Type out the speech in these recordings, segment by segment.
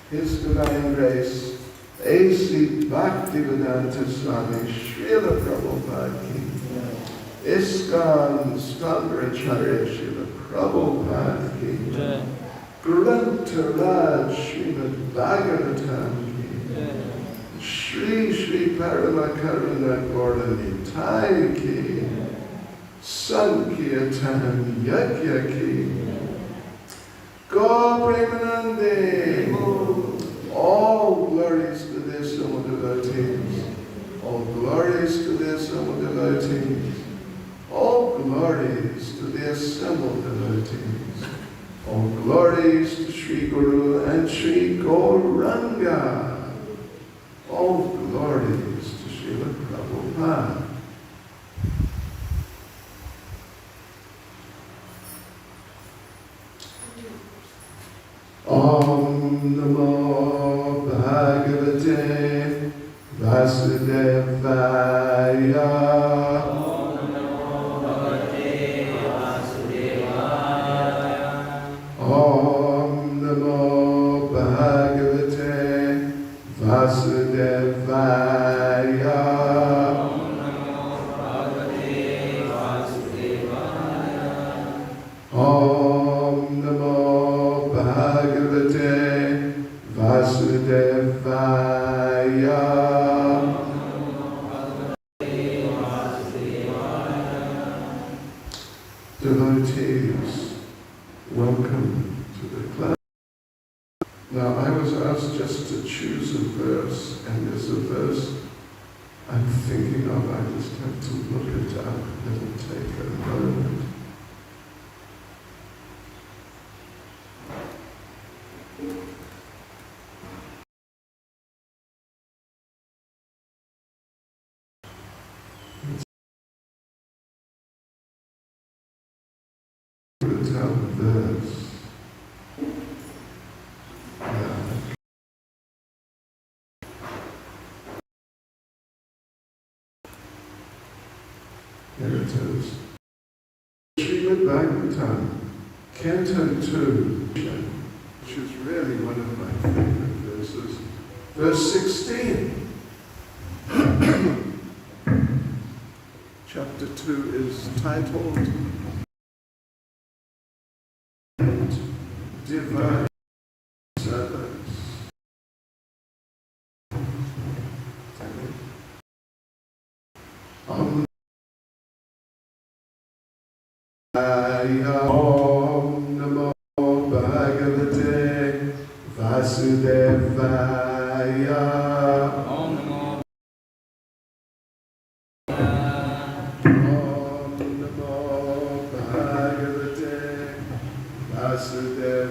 His Divine Grace, A.C. Bhaktivedanta Swami, Srila Prabhupada Ki, ISKCON Stambracharya Srila Prabhupada Ki, Grantharaj Srimad Bhagavatam Ki, Shri Paramakaruna Gauranitai Ki, Sankirtan Yajna Ki, Go Premanande! All glories to the Soma devotees. All glories to the Soma devotees. All glories to the assembled devotees. All glories to Sri Guru and Sri Gauranga. All glories to Srila Prabhupada. Om Namo Bhagavate Vasudevaya. Om Namo Bhagavate Vasudevaya. choose a verse, and there's a verse I'm thinking of. I just have to look it up. It'll take a moment. Let's have a verse. Here it is. Srimad Bhagavatam, Canto 2, which is really one of my favorite verses. Verse 16. Chapter 2 is titled Divine Servants. Om Namo Bhagavate Vasudevaya. Om Namo Bhagavate Vasudevaya.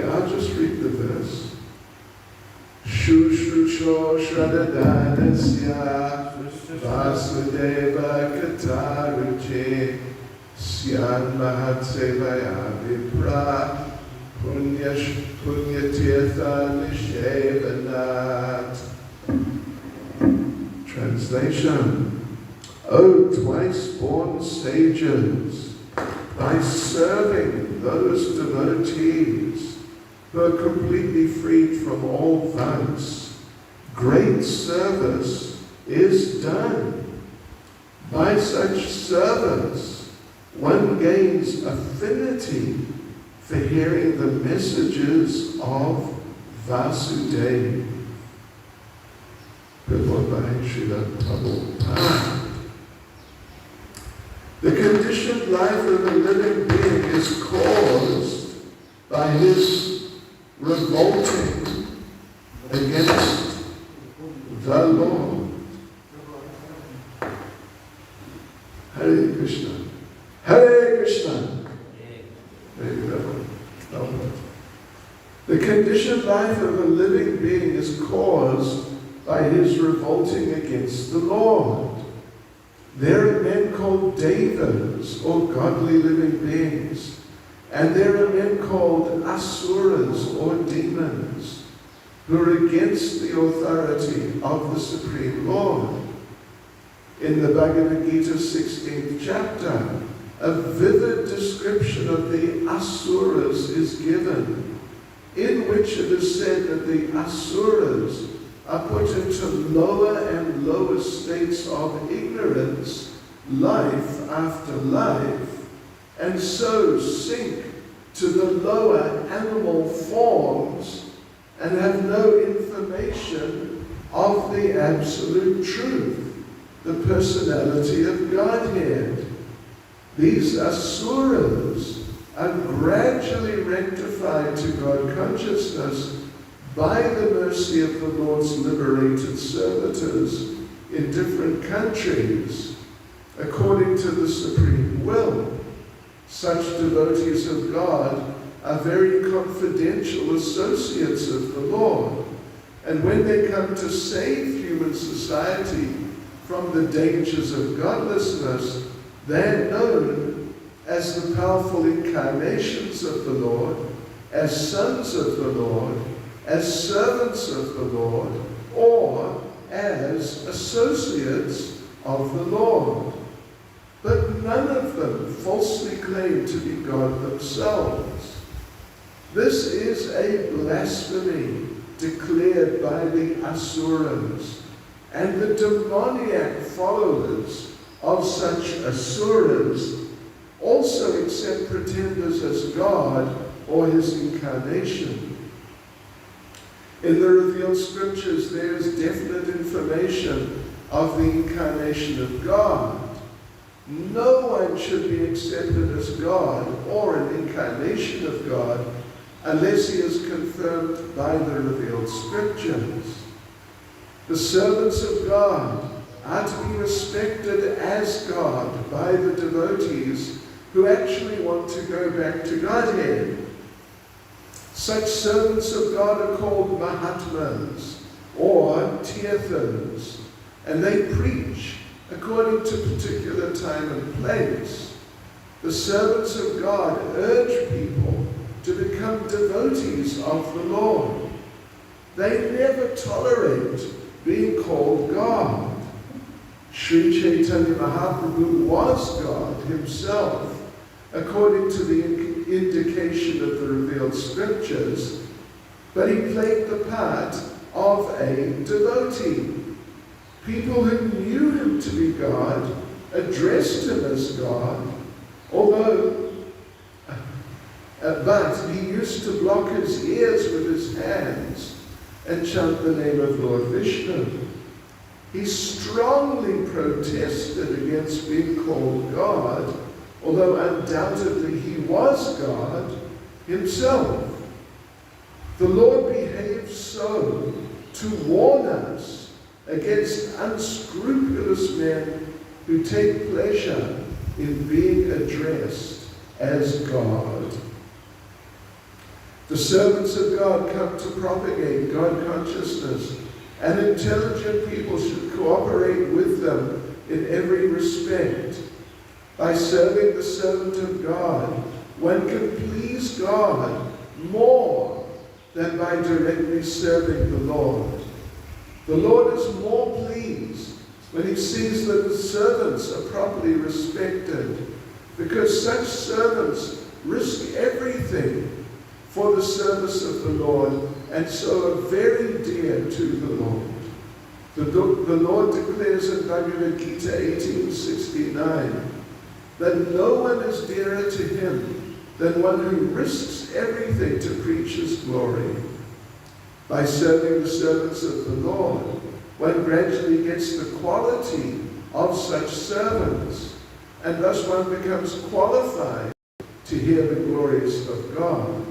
I'll just read the verse. Shushrucho Shradadhanasya Vasudeva Kataruche Syan Mahatsevaya Vipra Punyatirtha Nishevanat. Translation. O twice born sages, by serving those devotees who are completely freed from all vice, great service is done. By such service, one gains affinity for hearing the messages of Vasudeva. Purport by Srila Prabhupada. The conditioned life of a living being is caused by his revolting against the Lord. Hare Krishna. Hare Krishna. The conditioned life of a living being is caused by his revolting against the Lord. There are men called devas, or godly living beings, and there are men called asuras, or demons, who are against the authority of the Supreme Lord. In the Bhagavad Gita 16th chapter, a vivid description of the asuras is given, in which it is said that the asuras are put into lower and lower states of ignorance, life after life, and so sink to the lower animal forms and have no information of the absolute truth, the personality of Godhead. These asuras are gradually rectified to God consciousness by the mercy of the Lord's liberated servitors in different countries, according to the supreme will. Such devotees of God are very confidential associates of the Lord, and when they come to save human society from the dangers of godlessness, they are known as the powerful incarnations of the Lord, as sons of the Lord, as servants of the Lord, or as associates of the Lord. But none of them falsely claim to be God themselves. This is a blasphemy declared by the Asuras, and the demoniac followers of such Asuras also accept pretenders as God or his incarnation. In the revealed scriptures, there is definite information of the incarnation of God. No one should be accepted as God or an incarnation of God unless he is confirmed by the revealed scriptures. The servants of God are to be respected as God by the devotees who actually want to go back to Godhead. Such servants of God are called Mahatmas or Tirthas, and they preach according to particular time and place. The servants of God urge people to become devotees of the Lord. They never tolerate being called God. Sri Chaitanya Mahaprabhu was God himself, according to the indication of the revealed scriptures, but he played the part of a devotee. People who knew him to be God addressed him as God, but he used to block his ears with his hands and chant the name of Lord Vishnu. He strongly protested against being called God, although undoubtedly he was God himself. The Lord behaved so to warn us against unscrupulous men who take pleasure in being addressed as God. The servants of God come to propagate God consciousness, and intelligent people should cooperate with them in every respect. By serving the servant of God, one can please God more than by directly serving the Lord. The Lord is more pleased when he sees that the servants are properly respected, because such servants risk everything for the service of the Lord, and so are very dear to the Lord. The Lord declares in Bhagavad Gita 18:69 that no one is dearer to him than one who risks everything to preach his glory. By serving the servants of the Lord, one gradually gets the quality of such servants, and thus one becomes qualified to hear the glories of God.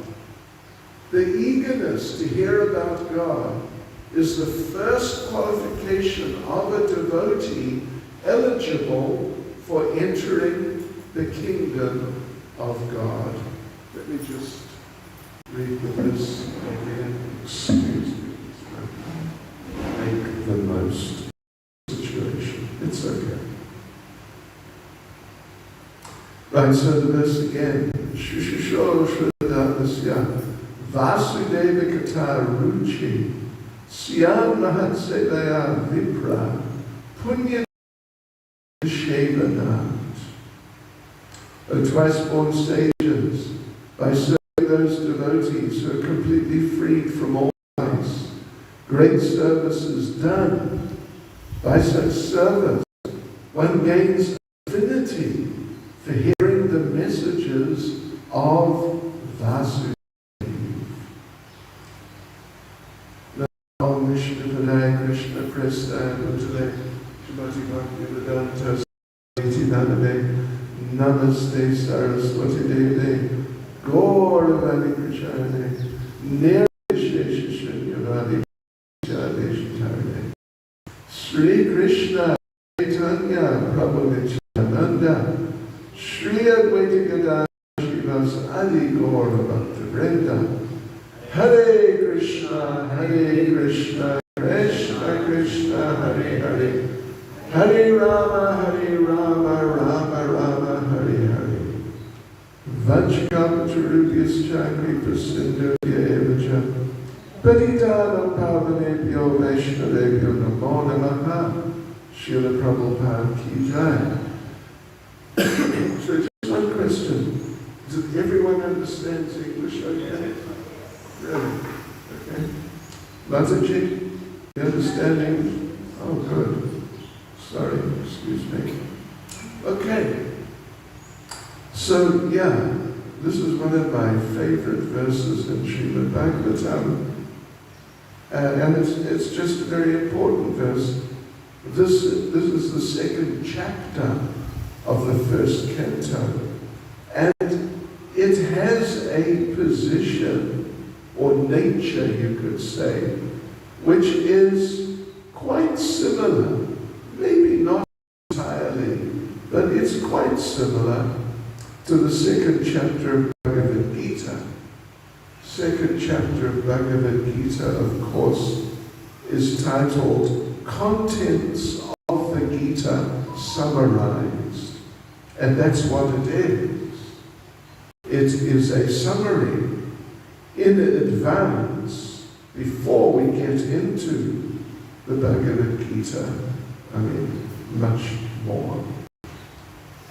The eagerness to hear about God is the first qualification of a devotee eligible for entering the kingdom of God. Let me just read this again. Excuse me. Make the most situation. It's okay. Right, so the verse again. Shushisho Shradhanasya Vasudeva Kata Ruchi Syam Mahatselaya Vipra Punya Shevanat. O twice born sages, by serving those devotees who are completely freed from all vice, great service is done. By such service, one gains affinity for hearing the messages of Vasudeva. Om Vishnu Padaya Krishna Prestaya Bhutale Shrimati Bhaktivedanta Saraswati Nanade Namaste Saraswati Deve Gauravani Prachane Nirvishesha Shunyavadi Chadeshitarne Sri Krishna Chaitanya Prabhu Nityananda Sri Advaita Gadadhara Srivas Adi Gaura Bhakta Vrinda Hare Krishna, Krishna Krishna, Hare Hare, Hare Rama, Rama Rama, Hare Hare. Vajkapatarubhyascha kripasindu yevacha, Padidana Pavanebhyo Vaishnavebhyo Namo Namaha, Srila Prabhupada Ki Jai. So just one question. Does everyone understand English okay? Really? Okay. Mataji, you understanding? Oh, good. Sorry, excuse me. Okay. So, yeah, this is one of my favorite verses in Srimad Bhagavatam. And it's just a very important verse. This is the second chapter of the first canto. And it has a position, or nature you could say, which is quite similar, maybe not entirely, but it's quite similar to the second chapter of Bhagavad Gita. Second chapter of Bhagavad Gita, of course, is titled Contents of the Gita Summarized. And that's what it is. It is a summary in advance before we get into the Bhagavad Gita. I mean, much more.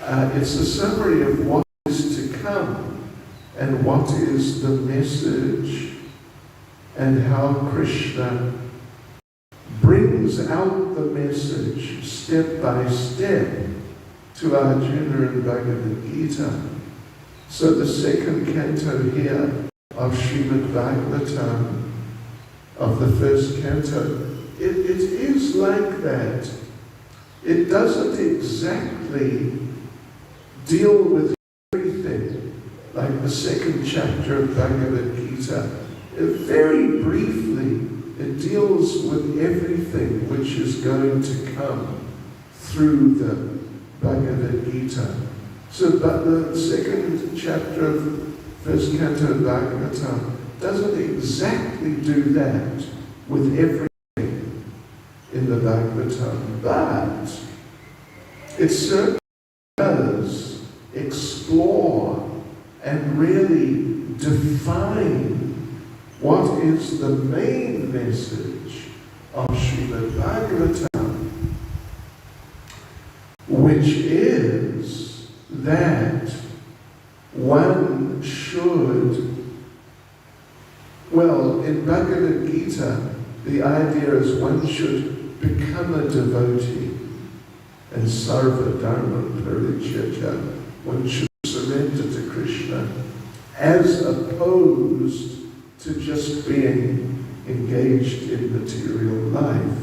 It's a summary of what is to come and what is the message and how Krishna brings out the message step by step to Arjuna in Bhagavad Gita. So the second canto here of Srimad Bhagavatam, of the first canto, it is like that. It doesn't exactly deal with everything like the second chapter of Bhagavad Gita. Very briefly, it deals with everything which is going to come through the Bhagavad Gita. So, but the second chapter of first canto of Bhagavatam doesn't exactly do that with everything in the Bhagavatam, but it certainly does explore and really define what is the main message of Srimad Bhagavatam, which is that one should, well, in Bhagavad Gita, the idea is one should become a devotee, and sarva dharma parityajya, one should surrender to Krishna, as opposed to just being engaged in material life.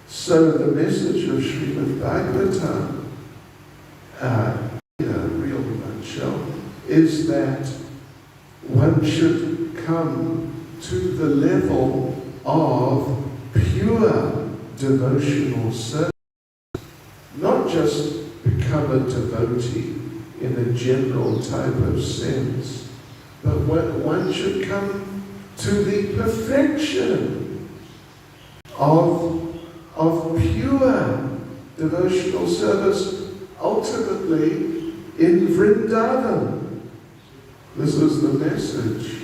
So the message of Srimad Bhagavatam, in a real nutshell, is that one should come to the level of pure devotional service, not just become a devotee in a general type of sense, but one should come to the perfection of pure devotional service, ultimately in Vrindavan. This is the message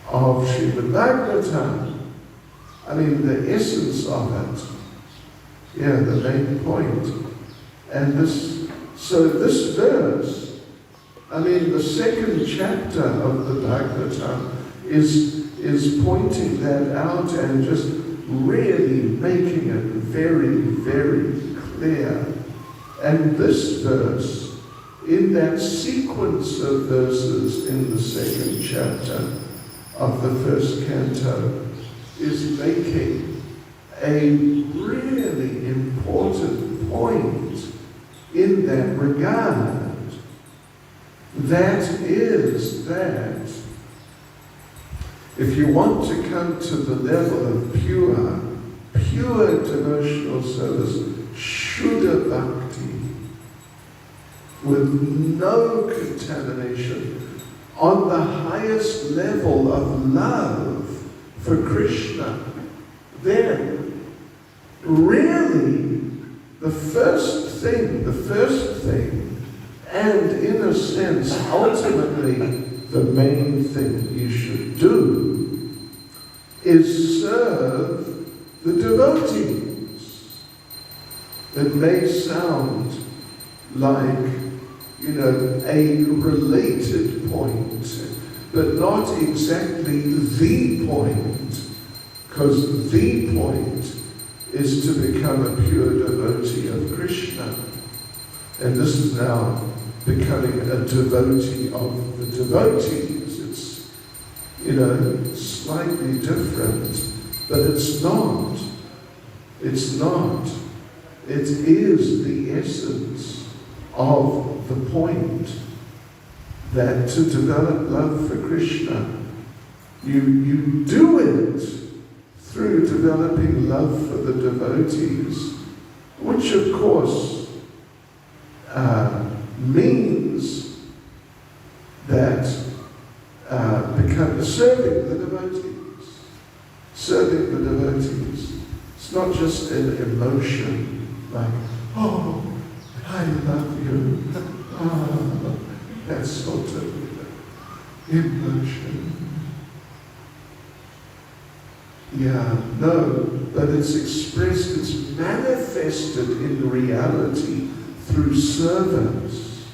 of Srimad Bhagavatam. I mean, the essence of it. Yeah, the main point. And this verse, I mean, the second chapter of the Bhagavatam is pointing that out and just really making it very, very clear. And this verse, in that sequence of verses in the second chapter of the first canto, is making a really important point in that regard. That is that if you want to come to the level of pure devotional service, Shuddha Bhakti, with no contamination, on the highest level of love for Krishna, then really the first thing, and in a sense, ultimately, the main thing you should do is serve the devotees. It may sound like, a related point, but not exactly the point, because the point is to become a pure devotee of Krishna. And this is now becoming a devotee of the devotees. It's, slightly different, but it's not. It's not. It is the essence of the point, that to develop love for Krishna, you do it through developing love for the devotees, which of course means that become serving the devotees. Serving the devotees. It's not just an emotion like, oh, I love you. Oh, that's sort of emotion. Yeah, no, but it's expressed, it's manifested in reality through service.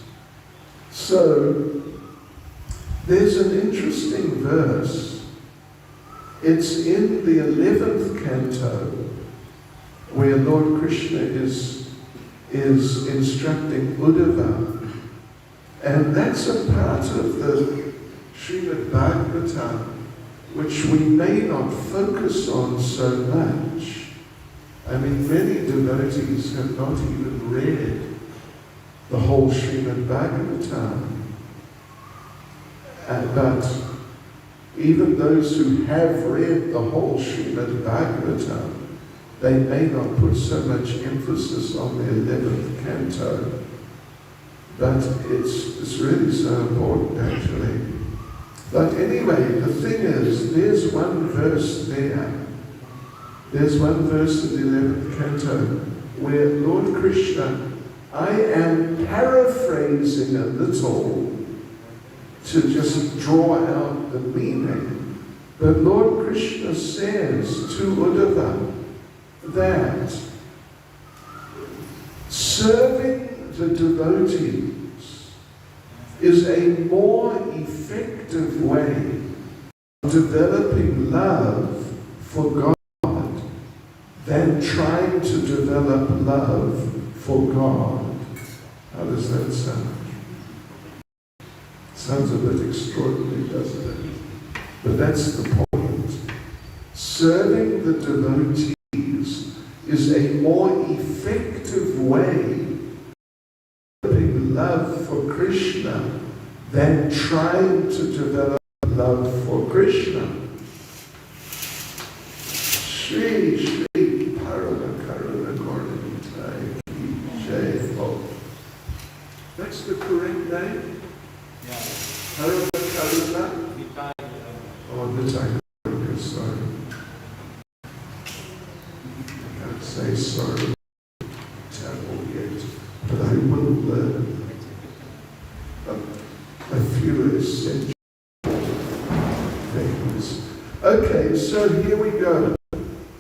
So, there's an interesting verse. It's in the 11th canto, where Lord Krishna is instructing Uddhava. And that's a part of the Srimad Bhagavatam, which we may not focus on so much. I mean, many devotees have not even read the whole Srimad Bhagavatam. But even those who have read the whole Srimad Bhagavatam, they may not put so much emphasis on the 11th canto. But it's really so important, actually. But anyway, the thing is, there's one verse there. There's one verse in the 11th canto where Lord Krishna, I am paraphrasing a little to just draw out the meaning, but Lord Krishna says to Uddhava that serving the devotees is a more effective way of developing love for God than trying to develop love for God. How does that sound? Sounds a bit extraordinary, doesn't it? But that's the point. Serving the devotees is a more effective way of developing love for Krishna than trying to develop love for Krishna. Shri Shri Parama Karuna Gornitai Jai Ho. That's the correct name? Parama Karuna? Oh, Nitai Karuna, sorry. I can't say sorry. Terrible yet, but I will learn. A few essential things. Okay, so here we go.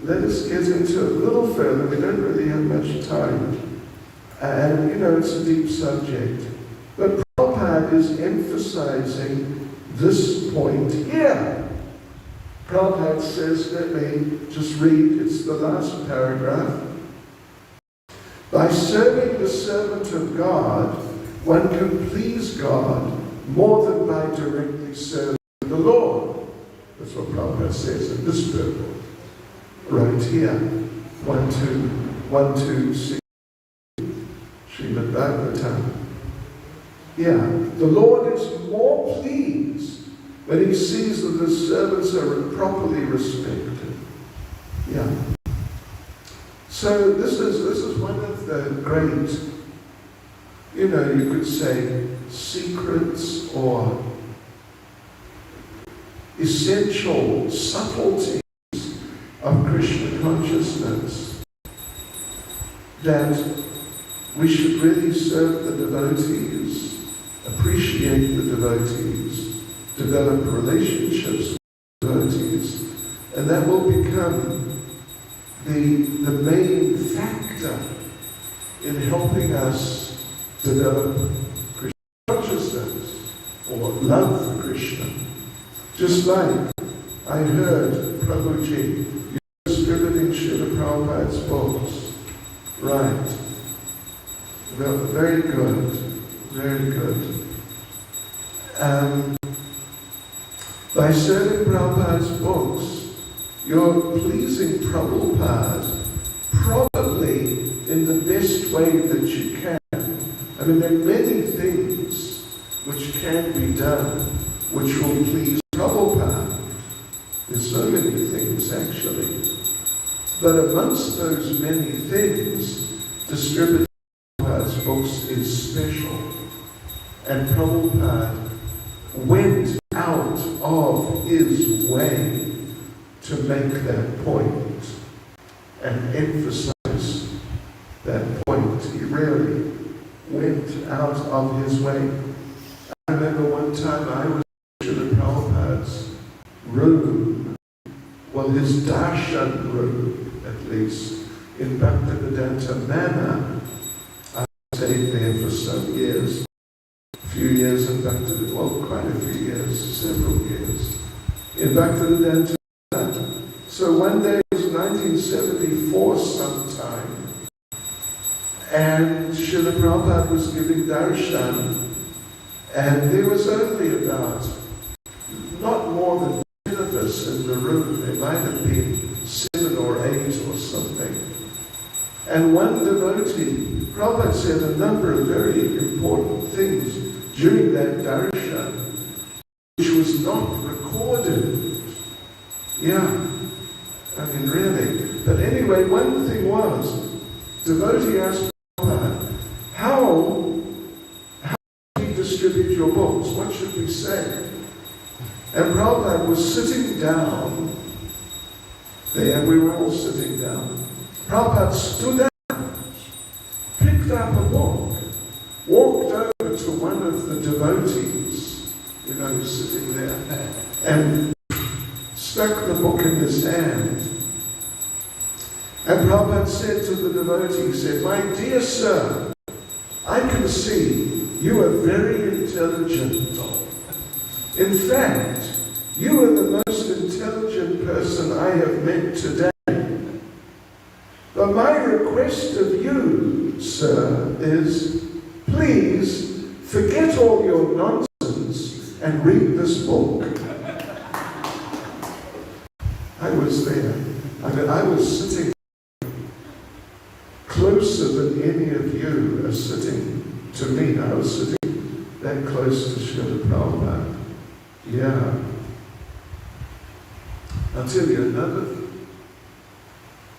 Let us get into it a little further. We don't really have much time. And, it's a deep subject. But Prabhupada is emphasizing this point here. Prabhupada says, let me just read, it's the last paragraph. By serving the servant of God, one can please God more than by directly serving the Lord. That's what Prabhupada says in this purport. Right here. 126 Srimad Bhagavatam. Yeah. The Lord is more pleased when he sees that his servants are properly respected. Yeah. So this is one of the great, you could say, secrets or essential subtleties of Krishna consciousness, that we should really serve the devotees, appreciate the devotees, develop relationships with the devotees, and that will become the main factor in helping us develop Krishna consciousness or love for Krishna. Just like I heard Prabhuji, you're distributing Srila Prabhupada's books. Right. Well, very good. Very good. By serving Prabhupada's books, you're pleasing Prabhupada probably in the best way that you can. I mean, there are many things which can be done which will please Prabhupada. There's so many things actually. But amongst those many things, distributing Prabhupada's books is special. And Prabhupada went out of his way to make that point and emphasize that point. He really went out of his way. I remember one time I was in Srila Prabhupada's room, well, his darshan room at least, in Bhaktivedanta Manor. I stayed there for some years. A few years in Bhaktivedanta, well, quite a few years, several years, in Bhaktivedanta. So one day, it was 1974 sometime, and Srila Prabhupada was giving darshan, and there was only about, not more than 10 of us in the room. There might have been 7 or 8 or something. And one devotee, Prabhupada said a number of very important things during that darshan, which was not recorded. Yeah, I mean really. But anyway, one thing was, devotee asked Prabhupada, how do you distribute your books? What should we say? And Prabhupada was sitting down there, we were all sitting down. Prabhupada stood up, picked up a book, walked over to one of the devotees, sitting there, and stuck the book in his hand. And Prabhupada said to the devotee, he said, "My dear sir, I can see you are very intelligent. In fact, you are the most intelligent person I have met today. But my request of you, sir, is please forget all your nonsense and read this book." I was there. I was sitting closer than any of you are sitting to me. I was sitting that close to Srila Prabhupada. Yeah. I'll tell you another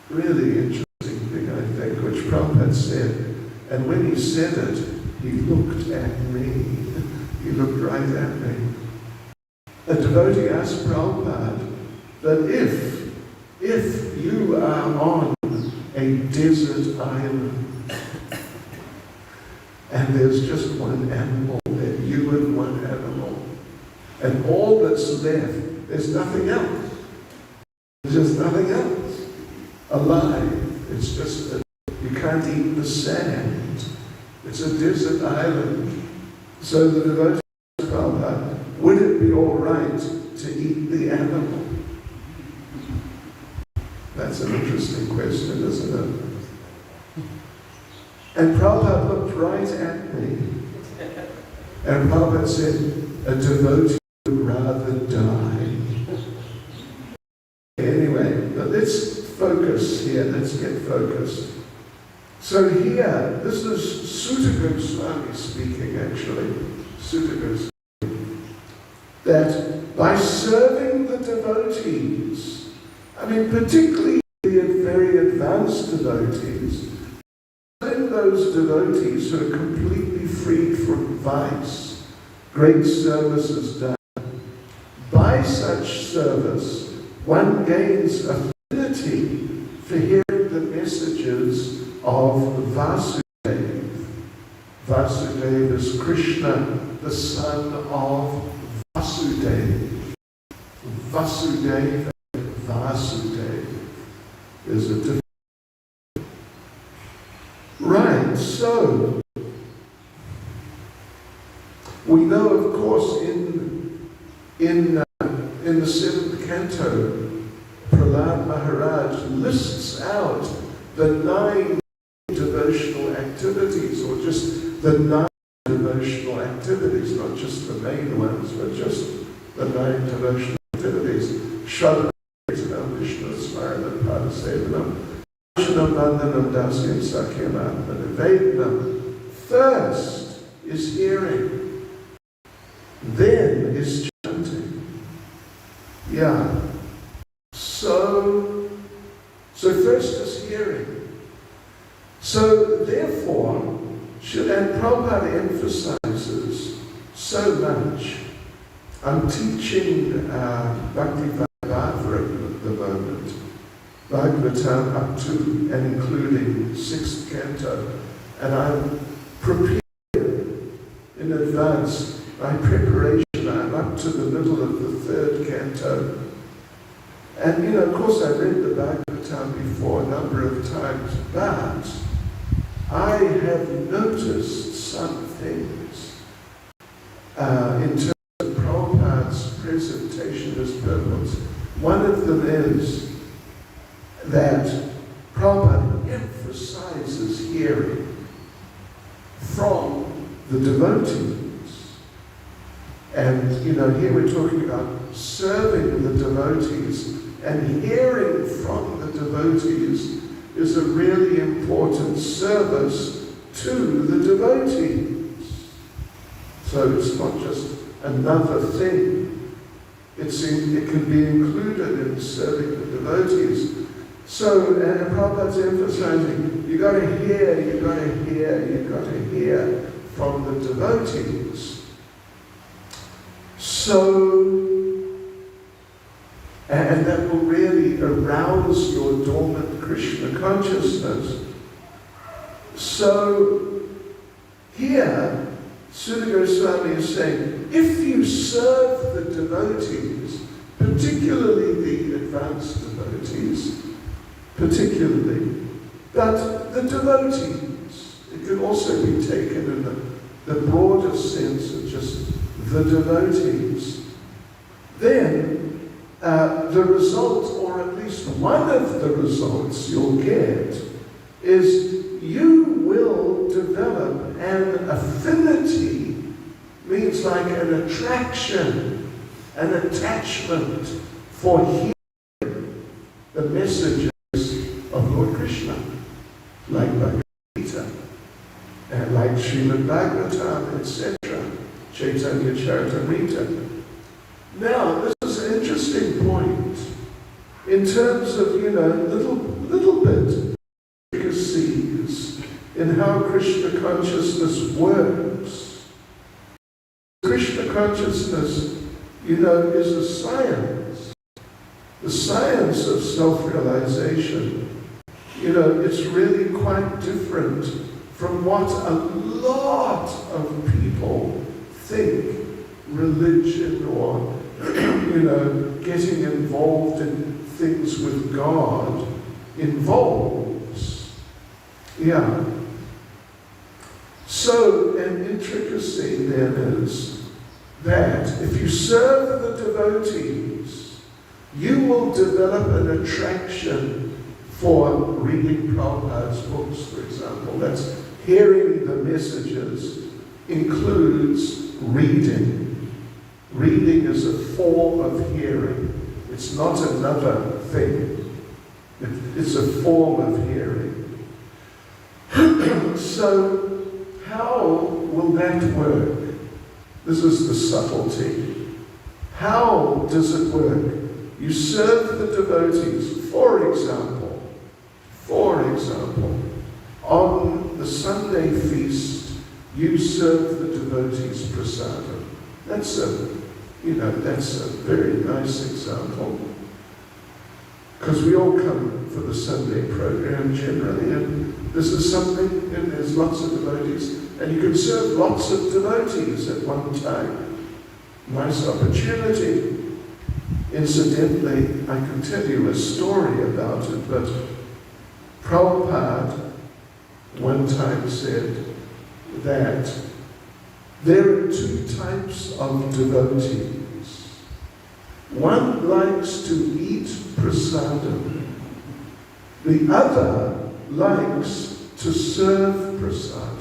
really interesting thing, I think, which Prabhupada said. And when he said it, he looked at me. He looked right at me. A devotee asked Prabhupada that if you are on a desert island and there's just one animal there, you and one animal, and all that's left, there's nothing else. There's just nothing else alive. It's just you can't eat the sand. It's a desert island. So the devotee asked Prabhupada, would it be all right to eat the animal? That's an interesting question, isn't it? And Prabhupada looked right at me. And Prabhupada said, a devotee would rather die. Anyway, but let's focus here. Let's get focused. So here, this is Sutta Goswami speaking, actually. Sutta Goswami. That by serving the devotees, I mean, particularly the very advanced devotees, serving those devotees who are completely freed from vice, great service is done. By such service, one gains affinity for hearing the messages of Vasudeva. Vasudeva is Krishna, the son of Vasudeva. Vasudeva, Vasudeva is a different. Right, so we know, of course, in in the 7th canto, Prahlad Maharaj lists out the 9 devotional activities, or just the 9 devotional activities, not just the main ones, but just the 9 devotional activities. Shravanam, Vishnu Smaranam, Padasevanam, Vaishnam Vandanam, Dasyam Sakyam Atmanivedanam. First is hearing, then is chanting. Yeah. So first is hearing. So therefore, and Prabhupada emphasizes so much. I'm teaching Bhakti Bhagavatam at the moment, Bhagavatam up to and including 6th canto, and I'm prepared in advance. My preparation, I'm up to the middle of the 3rd canto. And of course I read the Bhagavatam before a number of times, but I have noticed some things in terms of Prabhupada's presentation of his purpose. One of them is that Prabhupada emphasizes hearing from the devotees. And here we're talking about serving the devotees, and hearing from the devotees is a really important service to the devotees. So it's not just another thing. It can be included in serving the devotees. So, and Prabhupada's emphasizing, you've got to hear from the devotees. So, and that will really arouse your dormant Krishna consciousness. So, here, Sutta Goswami is saying, if you serve the devotees, particularly the advanced devotees, but the devotees, it can also be taken in the broader sense of just the devotees, then the result, or at least one of the results you'll get, is you will develop an affinity, means like an attraction, an attachment for hearing the messages of Lord Krishna, like Bhagavad Gita, and like Srimad Bhagavatam, etc., Chaitanya Charitamrita. Now, this is an interesting point in terms of, little bit intricacies in how Krishna consciousness works. Krishna consciousness, is a science. The science of self-realization. It's really quite different from what a lot of people think religion or, getting involved in things with God involves. Yeah. So, an intricacy then is that if you serve the devotees, you will develop an attraction for reading Prabhupada's books, for example. That's hearing the messages includes reading. Reading is a form of hearing. It's not another thing. It's a form of hearing. So, how will that work? This is the subtlety. How does it work? You serve the devotees, for example, on the Sunday feast, you serve the devotees prasadam. That's a very nice example. Because we all come for the Sunday program generally, and this is something, and there's lots of devotees, and you can serve lots of devotees at one time. Nice opportunity. Incidentally, I can tell you a story about it, but Prabhupada one time said that there are 2 types of devotees. One likes to eat prasadam. The other likes to serve prasadam.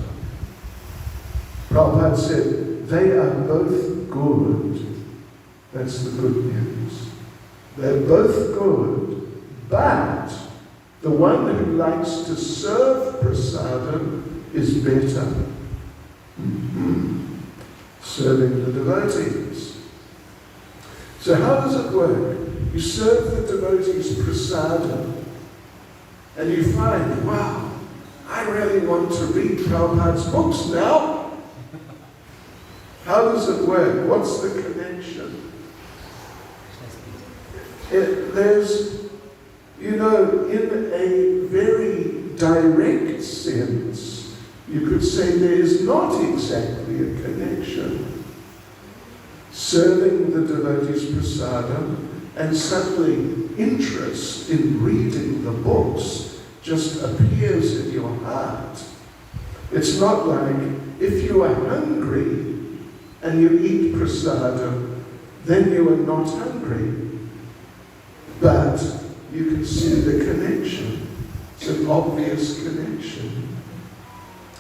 Prabhupada said, they are both good. That's the good news. They're both good, but the one who likes to serve prasadam is better. Serving the devotees. So how does it work? You serve the devotees prasadam, and you find, wow, I really want to read Prabhupada's books now. How does it work? What's the connection? There's, in a very direct sense, you could say there is not exactly a connection. Serving the devotees prasadam and suddenly interest in reading the books just appears in your heart. It's not like if you are hungry and you eat prasadam, then you are not hungry. But you can see the connection. It's an obvious connection.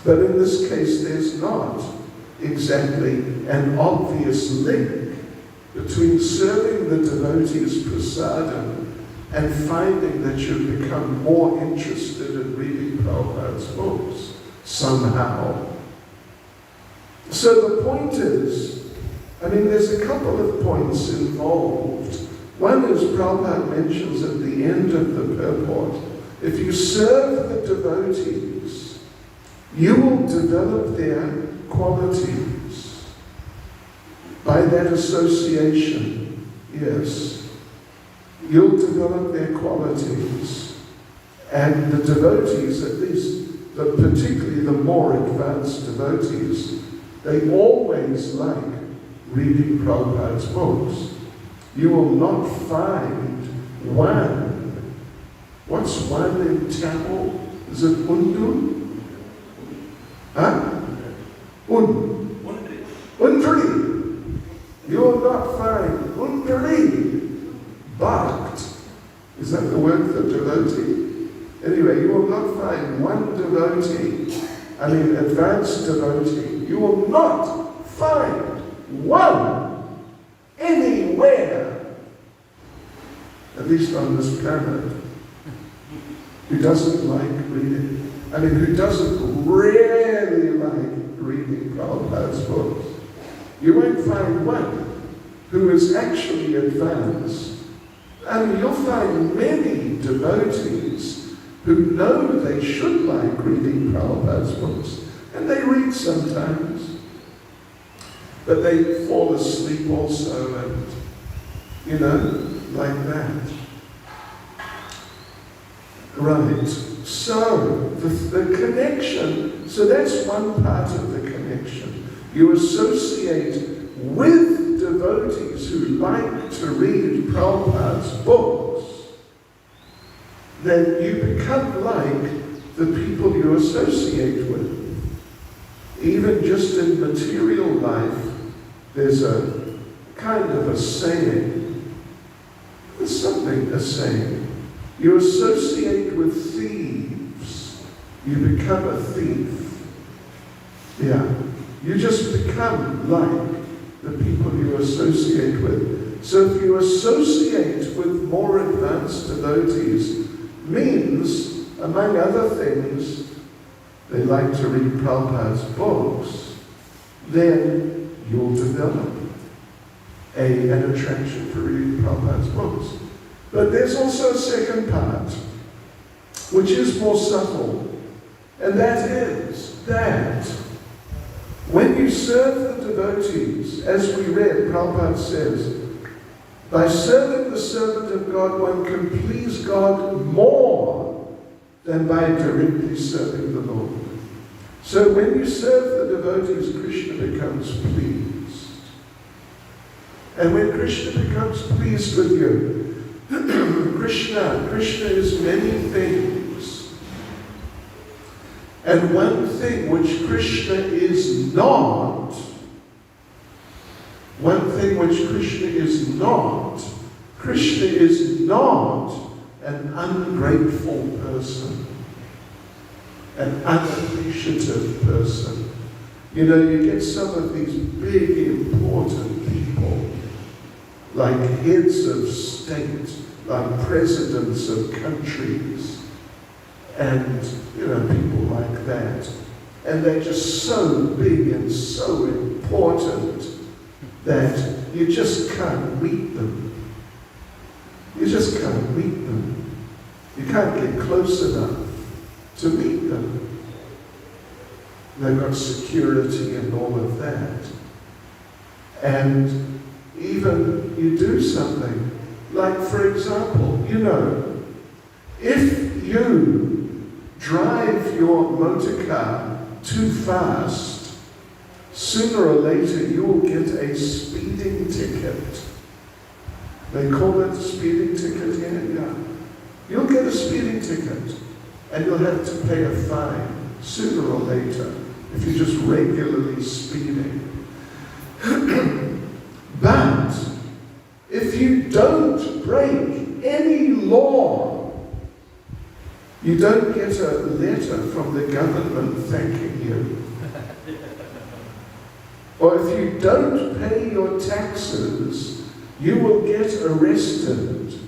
But in this case, there's not exactly an obvious link between serving the devotees prasadam and finding that you become more interested in reading Prabhupada's books somehow. So the point is, there's a couple of points involved. One is Prabhupada mentions at the end of the purport, if you serve the devotees, you will develop their qualities by that association. Yes, you'll develop their qualities, and the devotees, at least, particularly the more advanced devotees, they always like reading Prabhupada's books. You will not find one. What's one in Tamil? Is it undu? Huh? Undri. You will not find undri. Bhakt. Is that the word for devotee? Anyway, you will not find one devotee, advanced devotee. You will not find one anywhere, at least on this planet, who doesn't like reading, who doesn't really like reading Prabhupada's books. You won't find one who is actually advanced. You'll find many devotees who know they should like reading Prabhupada's books, and they read sometimes, but they fall asleep also, and, like that. Right, so the connection, so that's one part of the connection. You associate with devotees who like to read Prabhupada's books, then you become like the people you associate with. Even just in material life, there's a kind of a saying. There's something, a saying. You associate with thieves, you become a thief. Yeah. You just become like the people you associate with. So if you associate with more advanced devotees, means, among other things, they like to read Prabhupada's books, then you'll develop an attraction for reading Prabhupada's books. But there's also a second part, which is more subtle, and that is that when you serve the devotees, as we read, Prabhupada says, by serving the servant of God, one can please God more than by directly serving the Lord. So when you serve the devotees, Krishna becomes pleased. And when Krishna becomes pleased with you, Krishna is many things. And one thing which Krishna is not One thing which Krishna is not an ungrateful person, an unappreciative person. You know, you get some of these big, important people, like heads of state, like presidents of countries, and, you know, people like that. And they're just so big and so important that you just can't meet them. You just can't meet them. You can't get close enough to meet them. They've got security and all of that. And even you do something, like for example, you know, if you drive your motor car too fast, sooner or later you will get a speeding ticket. They call it a speeding ticket here, yeah. You'll get a speeding ticket and you'll have to pay a fine sooner or later if you're just regularly speeding. But if you don't break any law, you don't get a letter from the government thanking you. Or if you don't pay your taxes, you will get arrested.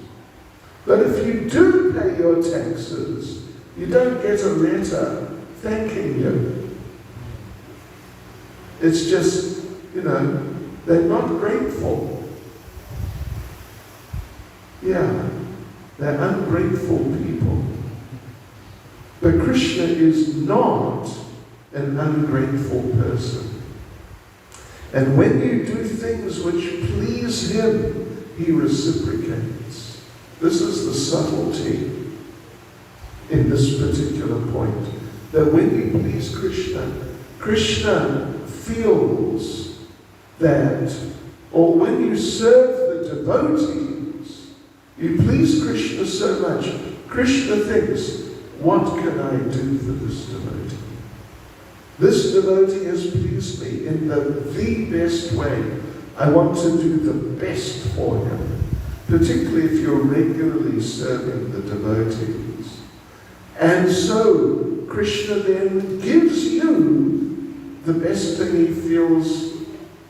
But if you do pay your taxes, you don't get a letter thanking you. It's just, you know, they're not grateful. Yeah, they're ungrateful people. But Krishna is not an ungrateful person. And when you do things which please him, he reciprocates. This is the subtlety in this particular point. That when you please Krishna, Krishna feels that, or when you serve the devotees, you please Krishna so much, Krishna thinks, what can I do for this devotee? This devotee has pleased me in the best way. I want to do the best for him, particularly if you're regularly serving the devotees. And so Krishna then gives you the best thing he feels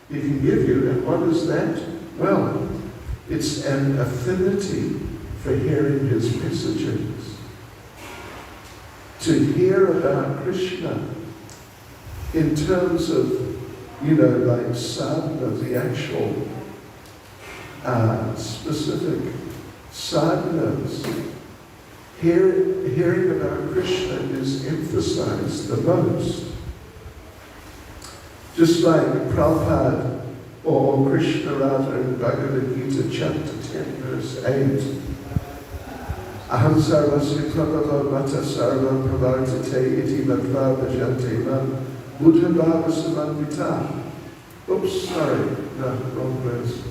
he can give you. And what is that? Well, it's an affinity for hearing his messages. To hear about Krishna in terms of, you know, like sadhana, the actual specific sadhanas, hearing about Krishna is emphasized the most. Just like Prabhupada or Krishna Radha in Bhagavad Gita chapter 10 verse 8. Aham sarvasya prabhava mata sarvam pravartate iti matva bhajante mam buddha bhava samanvita. Oops, sorry, no, wrong verse.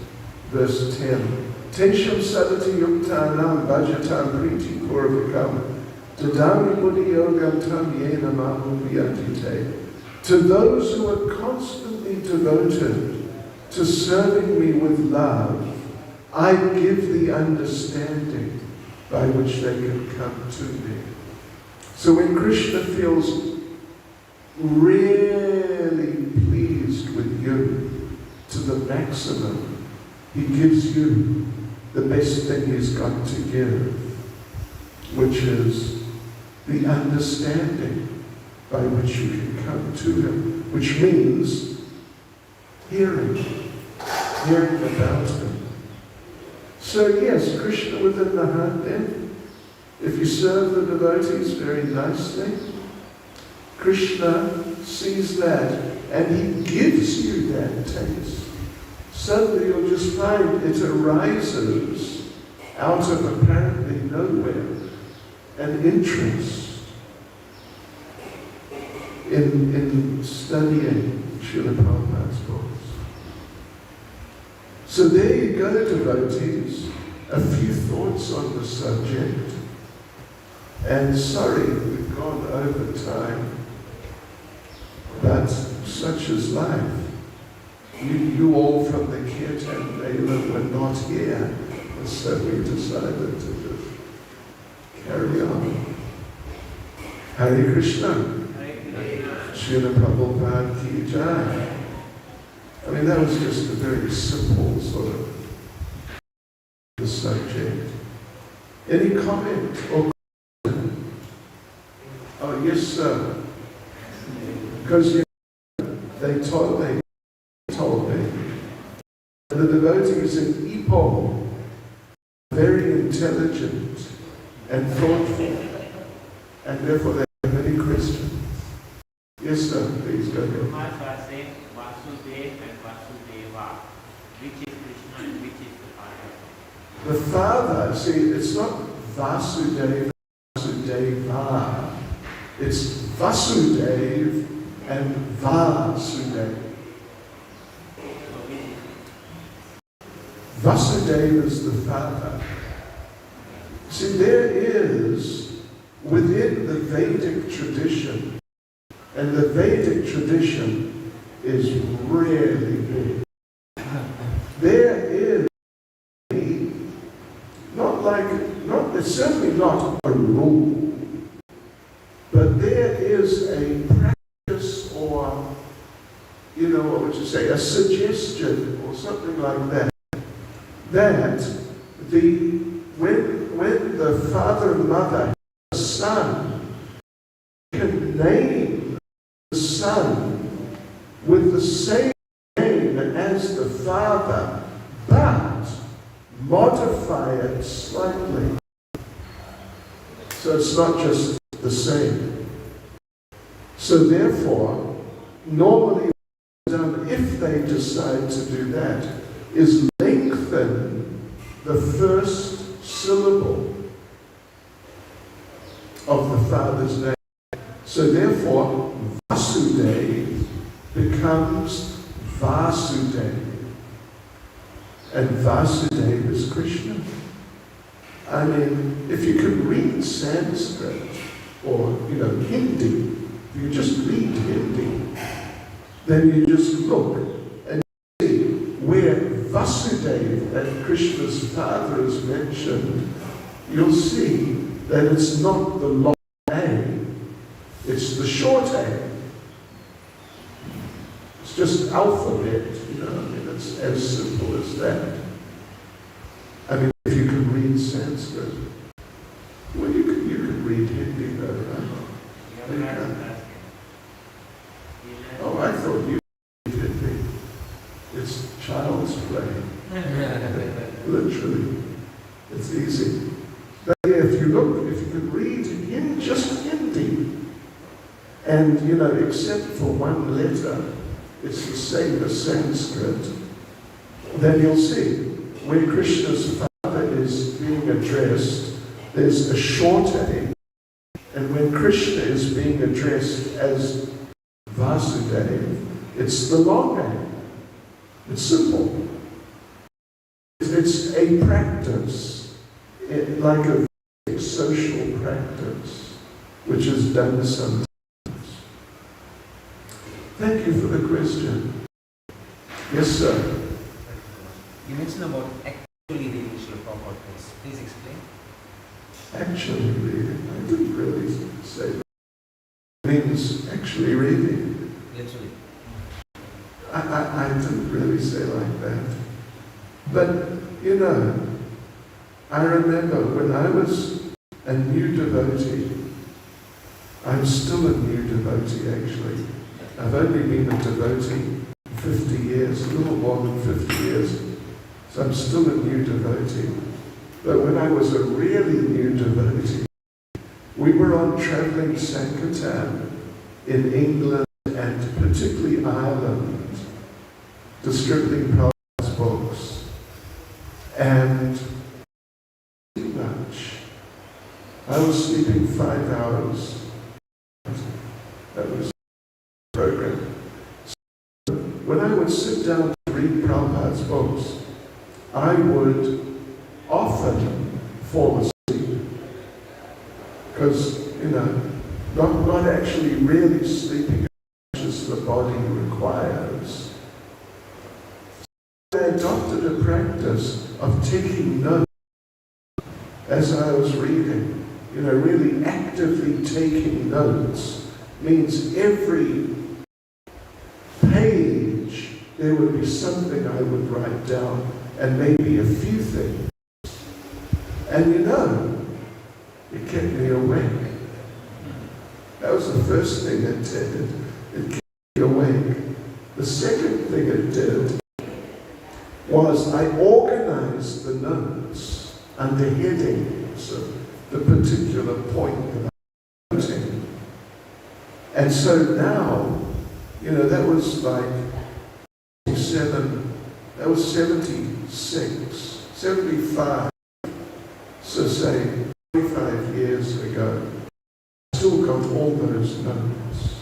Verse 10. Tesham sadati yuktanam bhajatam priti purvikam dadami buddhi yogam tam yena mahu vyatite. To those who are constantly devoted to serving me with love, I give the understanding by which they can come to me. So when Krishna feels really pleased with you to the maximum, he gives you the best thing he's got to give, which is the understanding by which you can come to him, which means hearing about him. So yes, Krishna within the heart then, if you serve the devotees very nicely, Krishna sees that and he gives you that taste. Suddenly you'll just find it arises out of apparently nowhere, an interest in studying Srila Prabhupada's books. So there you go, devotees, a few thoughts on the subject. And sorry, we've gone over time, but such is life. you all from the Kirtan Lila were not here, and so we decided to just carry on. Hare Krishna. Srila Prabhupada Ki Jai. I mean, that was just a very simple sort of the subject. Any comment or question? Oh, yes, sir. Because they told me, the devotees in Ipoh are very intelligent and thoughtful, and therefore they have many questions. Yes, sir, please go ahead. Maharaj said Vasudev and Vasudeva. Which is Krishna and which is the Father? The Father, see, it's not Vasudeva, Vasudeva. It's Vasudev and Vasudeva. Vasudeva is the Father. See, there is, within the Vedic tradition, and the Vedic tradition is really big. There is it's certainly not a rule, but there is a practice or, what would you say, a suggestion or something like that, that when the father and mother have a son, can name the son with the same name as the father, but modify it slightly. So it's not just the same. So therefore, normally done, if they decide to do that, is lengthen the first syllable of the father's name. So therefore, Vasudev becomes Vasudev. And Vasudev is Krishna. I mean, if you could read Sanskrit or, Hindi, if you just read Hindi, then you just look and see where Vasudeva, that Krishna's father, is mentioned. You'll see that it's not the long A, it's the short A. It's just alphabet, it's as simple as that. I mean, if you can read Sanskrit, well, you could read Hindi though, right? Oh, I thought you read Hindi. It's child's play. Literally. It's easy. But yeah, if you could read just Hindi, and, except for one letter, it's the same as Sanskrit, then you'll see where Krishna's father is being addressed, there's a short A, and when Krishna is being addressed as Vasudeva, it's the long A. It's simple. It's a practice, like a social practice, which is done sometimes. Thank you for the question. Yes, sir. You mentioned about actually reading Srila Prabhupada. Please explain. Actually reading. I didn't really say that. It means actually reading. Literally. I didn't really say like that. But, I remember when I was a new devotee, I'm still a new devotee actually. I've only been a devotee 50 years, a little more than 50 years. So I'm still a new devotee. But when I was a really new devotee, we were on traveling Sankirtan in England and particularly Ireland, distributing Prabhupada's books. And pretty much, I was sleeping 5 hours. That was the program. So when I would sit down to read Prabhupada's books, I would often fall asleep. Because, not actually really sleeping as much as the body requires. adopted a practice of taking notes as I was reading. You know, really actively taking notes means every page there would be something I would write down, and maybe a few things. And you know, it kept me awake. That was the first thing it did. It kept me awake. The second thing it did was I organized the notes under headings of the particular point that I'm noting. And so now, you know, that was like 76, 75. So say 25 years ago, I still got all those notes.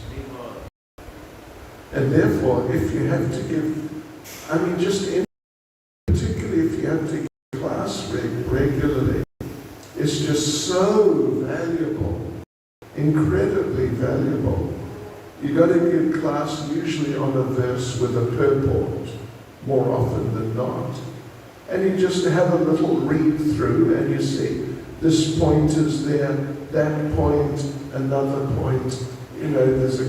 And therefore, if you have to give, I mean, particularly if you have to give class regularly, it's just so valuable, incredibly valuable. You got to give class usually on a verse with a purport, more often than not. And you just have a little read through and you see this point is there, that point, another point, you know, there's a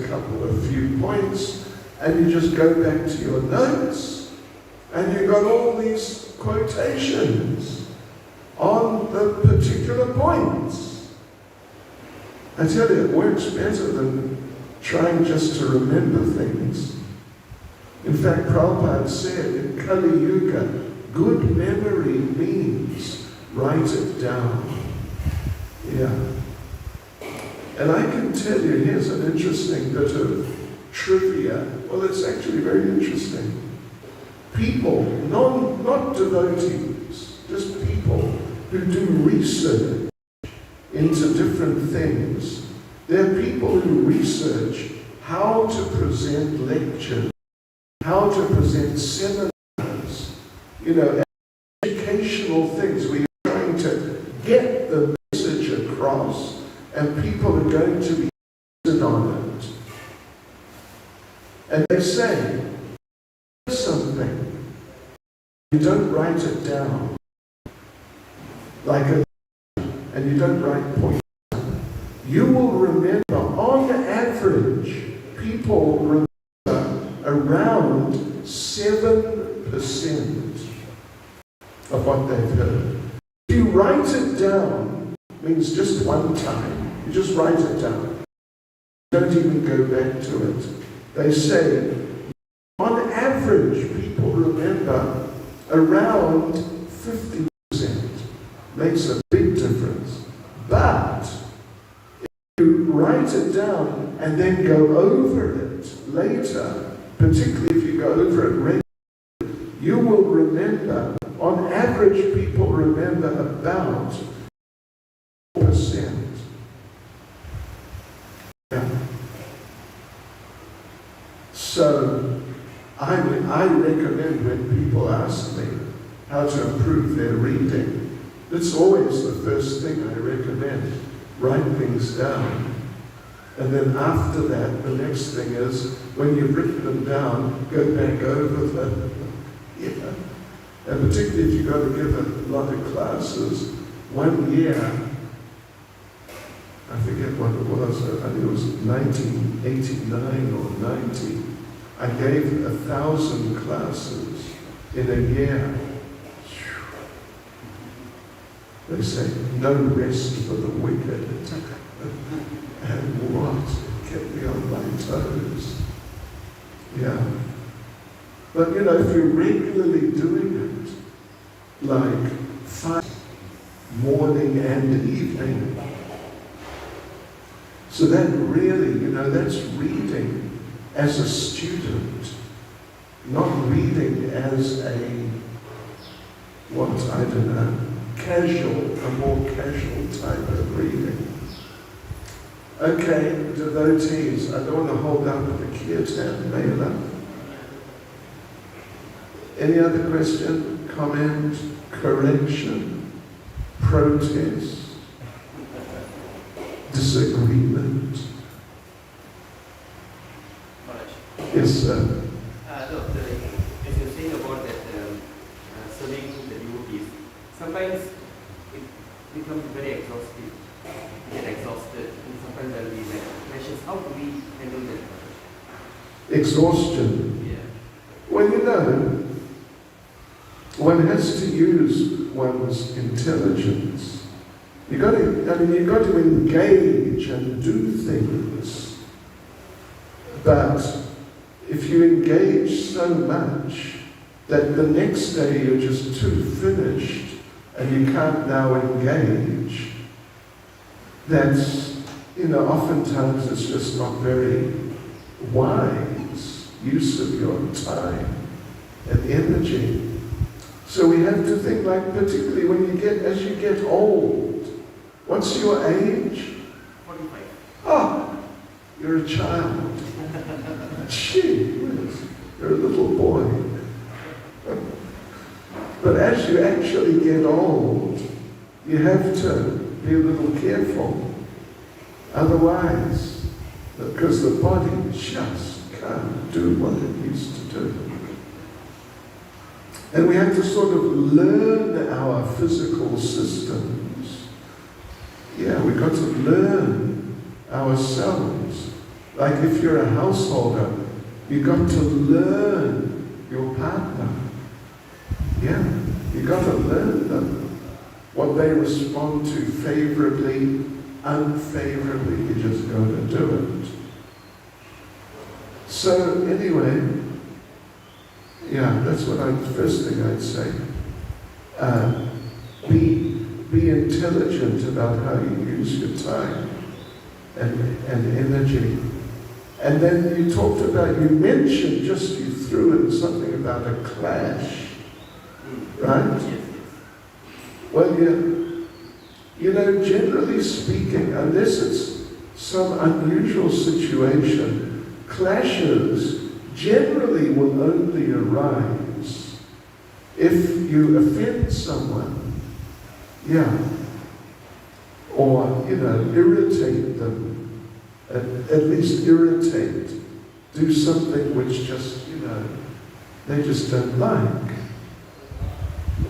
few points, and you just go back to your notes and you've got all these quotations on the particular points. I tell you, it works better than trying just to remember things. In fact, Prabhupada said in Kali Yuga, good memory means write it down. Yeah. And I can tell you, here's an interesting bit of trivia. Well, it's actually very interesting. People, not devotees, just people who do research into different things. There are people who research how to present lectures, how to present seminars, you know, educational things where you're trying to get the message across and people are going to be interested on it. And they say, here's something, you don't write it down like and you don't write points down. You will remember, on average, people remember around 7% of what they've heard. If you write it down, means just one time, you just write it down. Don't even go back to it. They say, on average, people remember around 50%. Makes a big difference. But if you write it down and then go over it later, particularly if you go over it regularly, you will remember, on average, people remember about 4%. Yeah. So, I recommend when people ask me how to improve their reading, it's always the first thing I recommend. Write things down. And then after that, the next thing is, when you've written them down, go back over them. Yeah. And particularly if you've got to give a lot of classes, 1 year, I forget what it was, I think it was 1989 or 90, I gave 1,000 classes in a year. They say, no rest for the wicked. And what? Kept me on my toes. Yeah. But you know, if you're regularly doing it, like 5 morning and evening, so that really, you know, that's reading as a student, not reading as a, what, I don't know, a more casual type of reading. Okay, devotees, I don't want to hold up the kirtan, Mela. Any other question, comment, correction, protest, disagreement? Maharaj. Yes, sir. Look, if you think about that sometimes it becomes very exhausting. We get exhausted, and sometimes there will be like clashes. How do we handle that? Exhaustion. Yeah. Well, you know, one has to use one's intelligence. You've got to engage and do things. But if you engage so much that the next day you're just too finished and you can't now engage, that's, oftentimes it's just not very wise use of your time and energy. So we have to think, like, particularly as you get old. What's your age? 45. Oh, you're a child. Gee whiz, you're a little boy. But as you actually get old, you have to be a little careful. Otherwise, because the body just can't do what it used to do. And we have to sort of learn our physical systems. Yeah, we've got to learn ourselves. Like if you're a householder, you've got to learn your partner. Yeah, you've got to learn them. What they respond to favorably, unfavorably, you just got to do it. So anyway, yeah, that's first thing I'd say. Be intelligent about how you use your time and energy. And then you mentioned, you threw in something about a clash, right? Yes. Well, generally speaking, unless it's some unusual situation, clashes generally will only arise if you offend someone, or, irritate them, at least irritate, do something which just, they just don't like.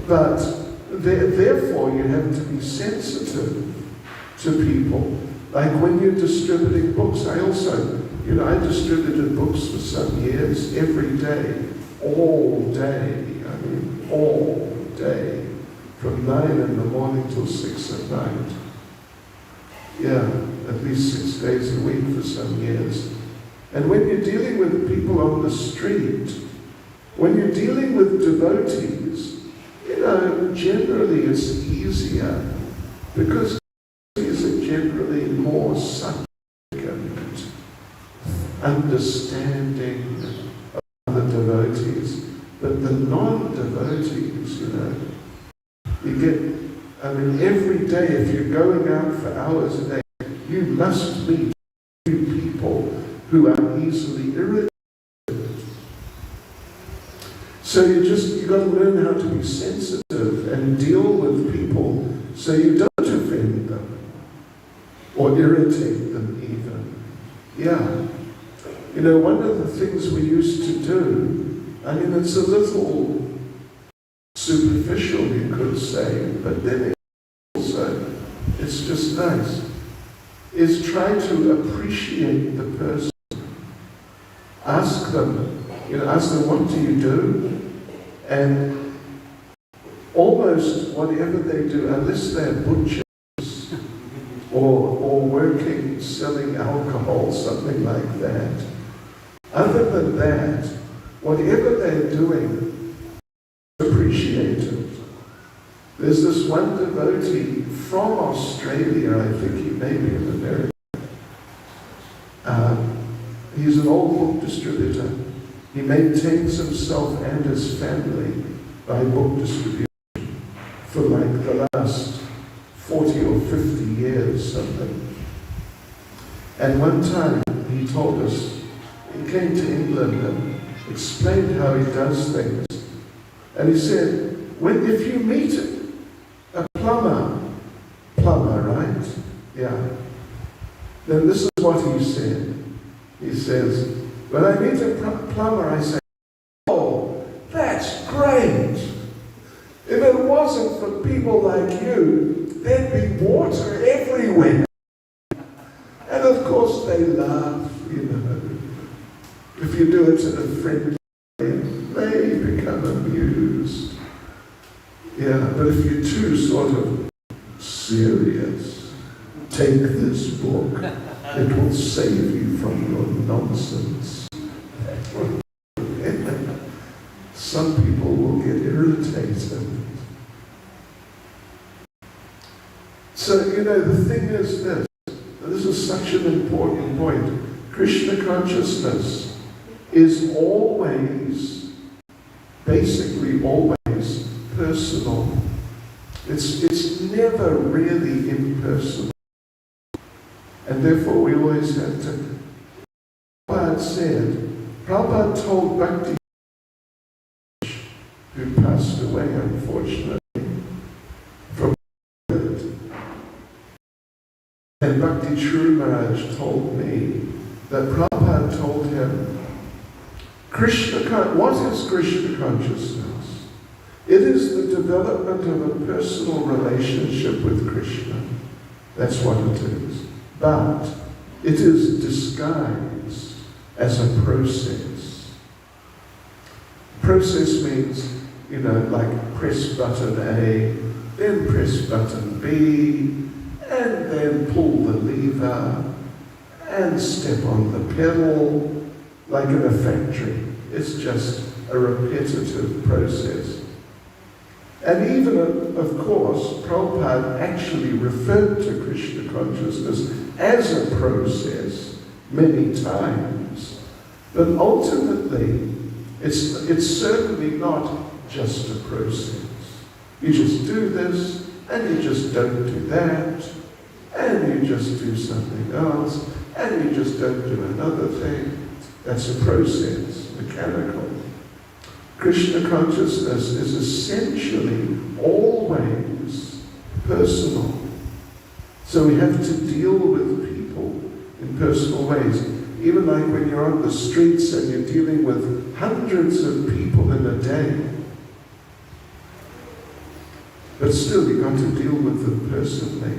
But therefore you have to be sensitive to people. Like when you're distributing books, I distributed books for some years, every day, all day, all day, from 9 in the morning till 6 at night. Yeah, at least 6 days a week for some years. And when you're dealing with people on the street, when you're dealing with devotees, generally it's easier because devotees are generally more subtle and understanding of other devotees. But the non-devotees, you get, every day if you're going out for hours a day, you must meet people who are easily irritated. So you've got to learn how to be sensitive and deal with people so you don't offend them or irritate them even. Yeah. One of the things we used to do, it's a little superficial, you could say, but then it's just nice, is try to appreciate the person. Ask them, what do you do? And almost whatever they do, unless they're butchers or working, selling alcohol, something like that, other than that, whatever they're doing, appreciate it. There's this one devotee from Australia, I think he may be in America. He's an old book distributor. He maintains himself and his family by book distribution for like the last 40 or 50 years, something. And one time he told us, he came to England and explained how he does things. And he said, if you meet a plumber, right? Yeah. Then this is what he said. He says, when I meet a plumber, I say, oh, that's great. If it wasn't wasn't for people like you, there'd be water everywhere. And of course they laugh, you know. If you do it in a friendly way, they become amused. Yeah, but if you're too sort of serious, take this book. It will save you from your nonsense. Some people will get irritated. So, you know, the thing is this. This is such an important point. Krishna consciousness is always, basically always, personal. It's never really impersonal. And therefore we always have to... Prabhupada told Bhakti, who passed away unfortunately, from it. And Bhakti Churu Maharaj told me that Prabhupada told him, what is Krishna consciousness? It is the development of a personal relationship with Krishna. That's what it is. But it is disguised as a process. Process means, you know, like press button A, then press button B, and then pull the lever, and step on the pedal, like in a factory. It's just a repetitive process. And even, of course, Prabhupada actually referred to Krishna consciousness as a process many times. But ultimately, it's certainly not just a process. You just do this, and you just don't do that, and you just do something else, and you just don't do another thing. That's a process, mechanical. Krishna consciousness is essentially always personal. So we have to deal with people in personal ways. Even like when you're on the streets and you're dealing with hundreds of people in a day. But still, you've got to deal with them personally.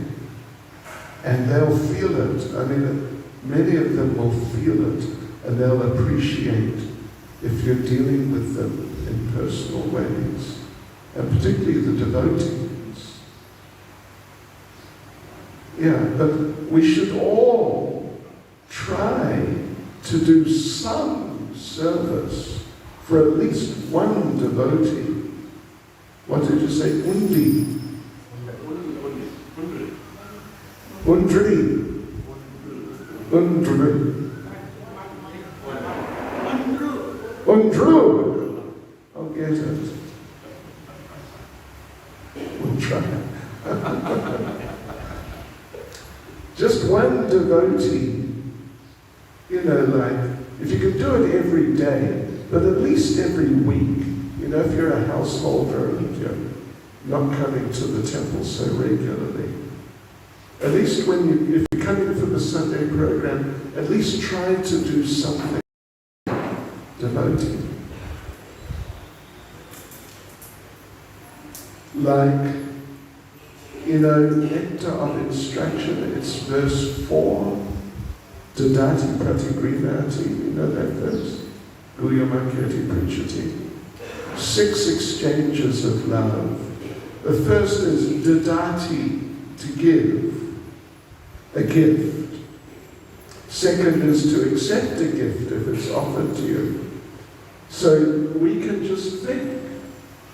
And they'll feel it. I mean, many of them will feel it, and they'll appreciate if you're dealing with them in personal ways, and particularly the devotees. Yeah, but we should all try to do some service for at least one devotee. What did you say? Undi. Undri. Undri. Undru. I'll get it. We'll try. Just one devotee. You know, like, if you can do it every day, but at least every week. You know, if you're a householder and you're not coming to the temple so regularly, at least if you're coming for the Sunday program, at least try to do something devoted. Like, you know, nectar of instruction, it's verse 4, Dadati Pratigrinati, you know that verse? Guyamakirti Princhati. 6 exchanges of love. The first is Dadati, to give, a gift. Second is to accept a gift if it's offered to you. So we can just think,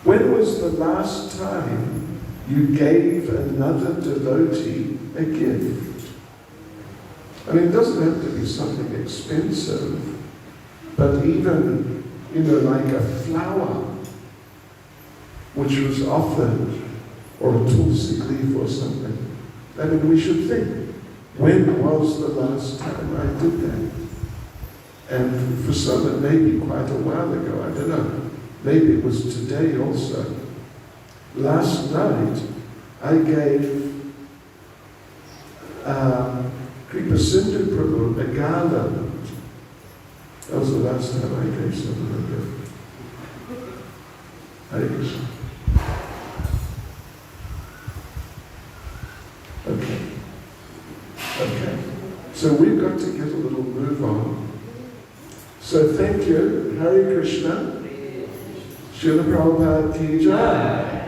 when was the last time you gave another devotee a gift? I mean, it doesn't have to be something expensive, but even, you know, like a flower which was offered, or a tulsi leaf or something. I mean, we should think, when was the last time I did that? And for some, it may be quite a while ago, I don't know. Maybe it was today also. Last night, I gave Kripa Sindhu Prabhu a garland. That was the last time I gave someone a gift. Hare Krishna. Okay. So we've got to get a little move on. So thank you. Hare Krishna. Srila Prabhupada ki jai.